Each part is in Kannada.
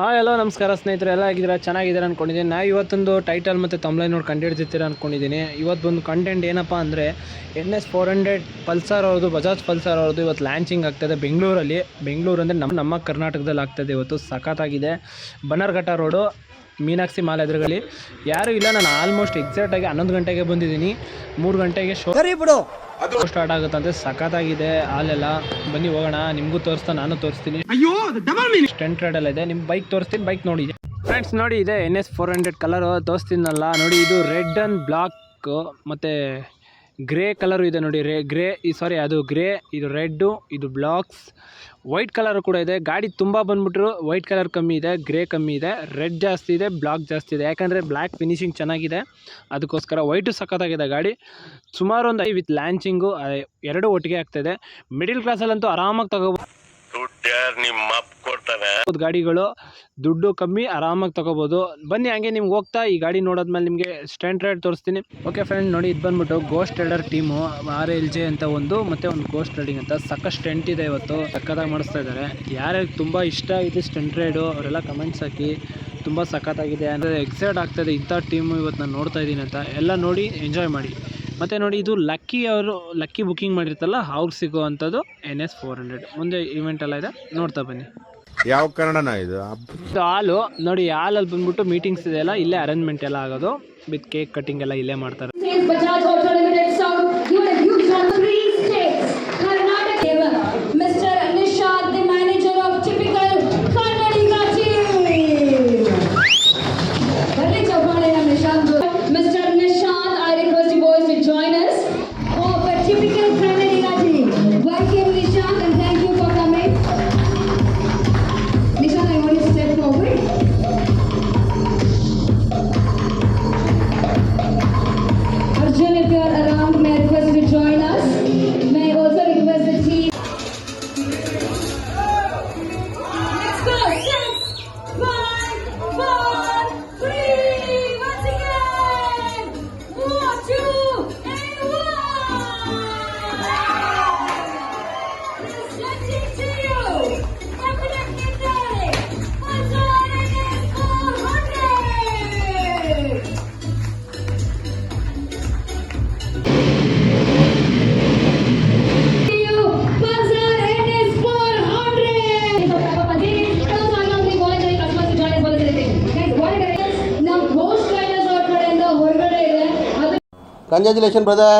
ಹಾಯ್ ಹಲೋ ನಮಸ್ಕಾರ ಸ್ನೇಹಿತರೆ, ಎಲ್ಲ ಆಗಿದ್ದೀರಾ? ಚೆನ್ನಾಗಿದ್ದೀರಾ ಅಂದ್ಕೊಂಡಿದ್ದೀನಿ. ನಾ ಇವತ್ತೊಂದು ಟೈಟಲ್ ಮತ್ತು ತಮ್ಲೈನ್ ನೋಡಿ ಕಂಡುಹಿಡ್ದಿರ್ತೀರ ಅಂದ್ಕೊಂಡಿದ್ದೀನಿ. ಇವತ್ತು ಒಂದು ಕಂಟೆಂಟ್ ಏನಪ್ಪ ಅಂದರೆ NS 400 ಪಲ್ಸರ್ ಅವ್ರದ್ದು, ಬಜಾಜ್ ಪಲ್ಸರ್ ಅವ್ರದ್ದು ಇವತ್ತು ಲಾಂಚಿಂಗ್ ಆಗ್ತಾಯಿದೆ ಬೆಂಗಳೂರಲ್ಲಿ. ಬೆಂಗಳೂರು ಅಂದರೆ ನಮ್ಮ ಕರ್ನಾಟಕದಲ್ಲಿ ಆಗ್ತಾಯಿದೆ ಇವತ್ತು. ಸಖತ್ತಾಗಿದೆ. ಬನ್ನರ್ಘಟ್ಟ ರೋಡು, ಮೀನಾಕ್ಷಿ ಮಾಲ್ ಎದುರುಗಳಿ. ಯಾರೂ ಇಲ್ಲ, ನಾನು ಆಲ್ಮೋಸ್ಟ್ ಎಕ್ಸಾಕ್ಟಾಗಿ 11 ಗಂಟೆಗೆ ಬಂದಿದ್ದೀನಿ. 3 ಗಂಟೆಗೆ ಶೋ ಸ್ಟಾರ್ಟ್ ಆಗುತ್ತಂತೆ. ಸಖತ್ತಾಗಿದೆ ಹಾಲೆಲ್ಲ. ಬನ್ನಿ ಹೋಗೋಣ, ನಿಮಗೂ ತೋರಿಸ್ತಾ, ನಾನು ತೋರಿಸ್ತೀನಿ. ಸ್ಟೆಂಟ್ ರೈಡ್ ಎಲ್ಲ ಇದೆ. ನಿಮ್ಮ ಬೈಕ್ ತೋರಿಸ್ತೀನಿ, ಬೈಕ್ ನೋಡಿ ಫ್ರೆಂಡ್ಸ್. ನೋಡಿ, ಇದೆ NS 400 ಕಲರು ತೋರಿಸ್ತೀನಲ್ಲ ನೋಡಿ. ಇದು ರೆಡ್ ಆ್ಯಂಡ್ ಬ್ಲಾಕ್ ಮತ್ತು ಗ್ರೇ ಕಲರು ಇದೆ ನೋಡಿ. ಅದು ಗ್ರೇ, ಇದು ರೆಡ್ಡು, ಇದು ಬ್ಲಾಕ್ಸ್, ವೈಟ್ ಕಲರು ಕೂಡ ಇದೆ. ಗಾಡಿ ತುಂಬ ಬಂದುಬಿಟ್ರು ವೈಟ್ ಕಲರ್ ಕಮ್ಮಿ ಇದೆ, ಗ್ರೇ ಕಮ್ಮಿ ಇದೆ, ರೆಡ್ ಜಾಸ್ತಿ ಇದೆ, ಬ್ಲಾಕ್ ಜಾಸ್ತಿ ಇದೆ. ಯಾಕಂದರೆ ಬ್ಲ್ಯಾಕ್ ಫಿನಿಶಿಂಗ್ ಚೆನ್ನಾಗಿದೆ, ಅದಕ್ಕೋಸ್ಕರ. ವೈಟು ಸಖತ್ತಾಗಿದೆ ಗಾಡಿ. ಸುಮಾರು ಒಂದು ವಿತ್ ಲಾಂಚಿಂಗು ಎರಡು ಒಟ್ಟಿಗೆ ಆಗ್ತಾಯಿದೆ. ಮಿಡಿಲ್ ಕ್ಲಾಸಲ್ಲಂತೂ ಆರಾಮಾಗಿ ತಗೋಬೋದು ಗಾಡಿಗಳು. ದುಡ್ಡು ಕಮ್ಮಿ, ಆರಾಮಾಗಿ ತಗೋಬೋದು. ಬನ್ನಿ ಹಂಗೆ ನಿಮ್ಗೆ ಹೋಗ್ತಾ ಈ ಗಾಡಿ ನೋಡೋದ್ಮೇಲೆ ನಿಮಗೆ ಸ್ಟೆಂಟ್ ರೈಡ್ ತೋರಿಸ್ತೀನಿ. ಓಕೆ ಫ್ರೆಂಡ್, ನೋಡಿ ಇದು ಬಂದ್ಬಿಟ್ಟು ಗೋಸ್ಟ್ ರೈಡರ್ ಟೀಮು RLJ ಅಂತ ಒಂದು, ಮತ್ತು ಒಂದು ಗೋಸ್ಟ್ ರೈಡಿಂಗ್ ಅಂತ. ಸ್ಟೆಂಟ್ ಇದೆ ಇವತ್ತು, ಸಖತ್ತಾಗಿ ಮಾಡಿಸ್ತಾ ಇದ್ದಾರೆ. ಯಾರ್ಯಾರು ತುಂಬ ಇಷ್ಟ ಆಗಿದೆ ಸ್ಟೆಂಟ್ ರೈಡು ಅವರೆಲ್ಲ ಕಮೆಂಟ್ಸ್ ಹಾಕಿ. ತುಂಬ ಸಖತ್ತಾಗಿದೆ ಅಂದರೆ ಎಕ್ಸೈಟ್ ಆಗ್ತಾಯಿದೆ. ಇಂಥ ಟೀಮು ಇವತ್ತು ನಾನು ನೋಡ್ತಾ ಇದ್ದೀನಿ ಅಂತ ಎಲ್ಲ ನೋಡಿ ಎಂಜಾಯ್ ಮಾಡಿ. ಮತ್ತು ನೋಡಿ, ಇದು ಲಕ್ಕಿ ಬುಕ್ಕಿಂಗ್ ಮಾಡಿರ್ತಲ್ಲ, ಅವ್ರಿಗೆ ಸಿಗೋ ಅಂಥದ್ದು NS 400. ಮುಂದೆ ಇವೆಂಟ್ ಎಲ್ಲ ಇದೆ, ನೋಡ್ತಾ ಬನ್ನಿ. ಯಾವ ಕನ್ನಡನ ಇದು ಹಾಲು ನೋಡಿ. ಹಾಲಲ್ಲಿ ಬಂದ್ಬಿಟ್ಟು ಮೀಟಿಂಗ್ಸ್ ಇದೆಯಲ್ಲ, ಇಲ್ಲೇ ಅರೇಂಜ್ಮೆಂಟ್ ಎಲ್ಲ ಆಗೋದು. ವಿತ್ ಕೇಕ್ ಕಟಿಂಗ್ ಎಲ್ಲ ಇಲ್ಲೇ ಮಾಡ್ತಾರೆ. Congratulations, brother.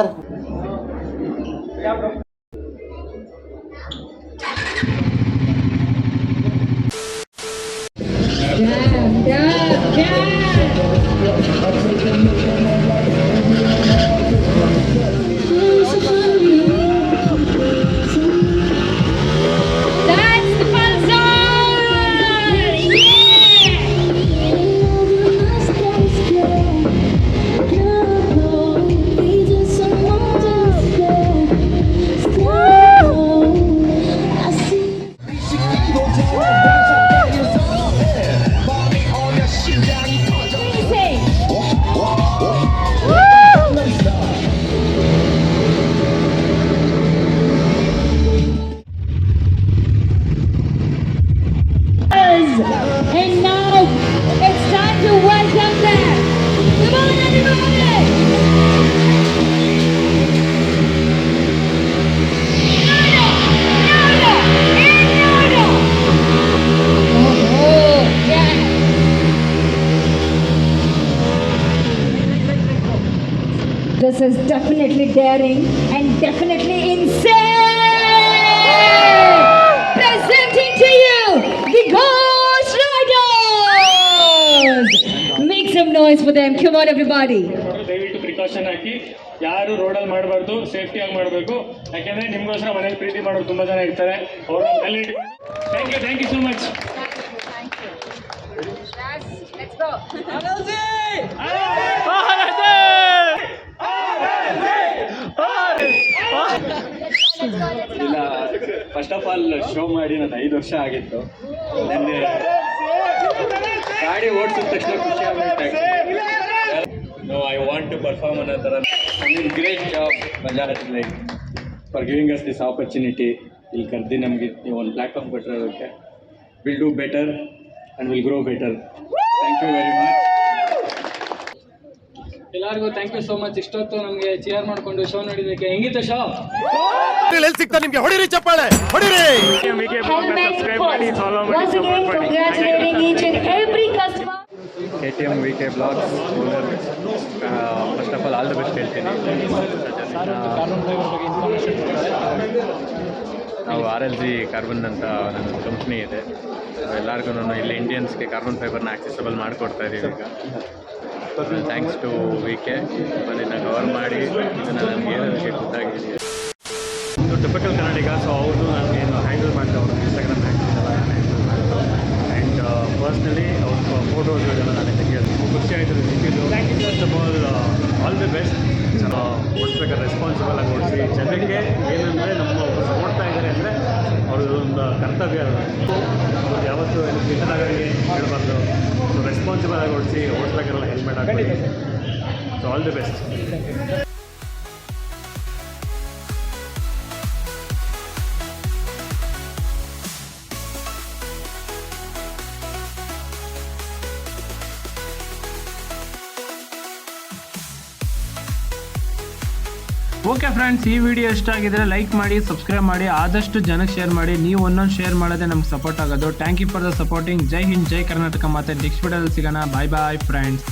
And now it's time to welcome them. Come on, everybody! Nada! Oh, yeah. This is definitely daring and definitely insane. Presenting to you the Ghost Riders. Make some noise for them. Come on, everybody. ದಯವಿಟ್ಟು ಪ್ರಿಕಾಷನ್ ಹಾಕಿ, ಯಾರು ರೋಡಲ್ಲಿ ಮಾಡಬಾರ್ದು, ಸೇಫ್ಟಿಯಾಗಿ ಮಾಡಬೇಕು. ಯಾಕೆಂದ್ರೆ ನಿಮ್ಗೋಸ್ಕರ ಮನೇಲಿ ಪ್ರೀತಿ ಮಾಡೋರು ತುಂಬಾ ಜನ ಇರ್ತಾರೆ. ಅವ್ರ thank you so much. Let's go. ಇಲ್ಲ, ಫಸ್ಟ್ ಆಫ್ ಆಲ್ ಶೋ ಮಾಡಿ ನಾನು 5 ವರ್ಷ ಆಗಿತ್ತು. ನನಗೆ ಗಾಡಿ ಓಡಿಸಿದ ತಕ್ಷಣ ಖುಷಿ ಆಗುತ್ತೆ. No, I want to perform ಅನ್ನೋ ಥರ. Great job Bajaj like for giving us this opportunity. ಇಲ್ಲಿ ಕರೆದು ನಮಗೆ ನೀವು ಒಂದು ಪ್ಲ್ಯಾಟ್ಫಾರ್ಮ್ ಕೊಟ್ಟಿರೋದಕ್ಕೆ. Will do better. and will grow better. Thank you very much. ಎಲ್ಲರಿಗೂ ಥ್ಯಾಂಕ್ ಯು ಸೋ ಮಚ್. ಇಷ್ಟೊತ್ತು ನಮಗೆ ಚಿಯರ್ ಮಾಡಿಕೊಂಡು ಶೋ ನೋಡಿದ್ದಕ್ಕೆ. ಹೆಂಗಿತ್ತು ಶೋ? ಎಲ್ಲಿ ಸಿಗ್ತಾ ನಿಮ್ಗೆ? ಹೊಡಿರಿ ಚಪ್ಪಾಳೆ, ಹೊಡಿರಿ. ಸಬ್ಸ್ಕ್ರೈಬ್ ಮಾಡಿ, ಫಾಲೋ ಮಾಡಿ, Once again, ಸಪೋರ್ಟ್ ಮಾಡಿ. congratulating each and every customer. KTM VK blogs owner first of all the best ಹೇಳ್ತೀನಿ. ನಾವು RLG ಕಾರ್ಬನ್ ಅಂತ ನನ್ನ ಕಂಪ್ನಿ ಇದೆ. ಎಲ್ಲರಿಗೂ ಇಲ್ಲಿ ಇಂಡಿಯನ್ಸ್ಗೆ ಕಾರ್ಬನ್ ಫೈಬರ್ನ ಆಕ್ಸೆಸಬಲ್ ಮಾಡಿಕೊಡ್ತಾ ಇದ್ದೀವಿ ಈಗ. ಥ್ಯಾಂಕ್ಸ್ ಟು VK ಅದನ್ನು ಕವರ್ ಮಾಡಿ ಇದನ್ನು ನನಗೆ ಏನಕ್ಕೆ ಗೊತ್ತಾಗಿದೆ. ಒಂದು ಟಿಪಿಕಲ್ ಕನ್ನಡಿಗ, ಸೊ ಅವರು ನನಗೇನು ಹ್ಯಾಂಡಲ್ ಮಾಡ್ತಾ ಅವರು ಇನ್ಸ್ಟಾಗ್ರಾಮ್ ಹ್ಯಾಂಡಲ್ ಎಲ್ಲ ನಾನು ಹ್ಯಾಂಡಲ್ ಮಾಡ್ತು. ಆ್ಯಂಡ್ ಪರ್ಸ್ನಲಿ ಅವ್ರ ಫೋಟೋಸ್ ಇದೆಲ್ಲ ನಾನು ತೆಗೆಯೋದು ಖುಷಿ ಆಯಿತು. ಸಿಕ್ಕಿದ್ದು first of all the best. ಓಡಿಸ್ಬೇಕಾದ್ರೆ ರೆಸ್ಪಾನ್ಸಿಬಲ್ ಆಗಿ ಓಡಿಸಿ. ಜನಕ್ಕೆ ಏನಂದರೆ ನಮ್ಮ ಓಡ್ತಾ ಇದ್ದಾರೆ ಅಂದರೆ ಅವ್ರದ್ದು ಒಂದು ಕರ್ತವ್ಯ. ಅವ್ರು ಯಾವತ್ತೂ ಇತರರಿಗೆ ಹೇಳಬಾರ್ದು. ಸೊ ರೆಸ್ಪಾನ್ಸಿಬಲ್ ಆಗಿ ಓಡಿಸಿ, ಓಡಿಸ್ಬೇಕಾರೆಲ್ಲ ಹೆಲ್ಮೆಟ್ ಹಾಕಿ. So all the best. Okay friends, ಈ ವಿಡಿಯೋ ಇಷ್ಟ ಆಗಿದ್ರೆ ಲೈಕ್ ಮಾಡಿ, ಸಬ್ಸ್ಕ್ರೈಬ್ ಮಾಡಿ, ಆದಷ್ಟು ಜನಕ್ಕೆ ಶೇರ್ ಮಾಡಿ. ನೀವು ಒಂದೊಂದು ಶೇರ್ ಮಾಡೋದೇ ನಮ್ಗೆ ಸಪೋರ್ಟ್ ಆಗೋದು. Thank you for the supporting. ಜೈ ಹಿಂದ್, ಜೈ ಕರ್ನಾಟಕ. ಮತ್ತೆ ನೆಕ್ಸ್ಟ್ ವಿಡಿಯೋದಲ್ಲಿ ಸಿಗೋಣ. Bye bye friends.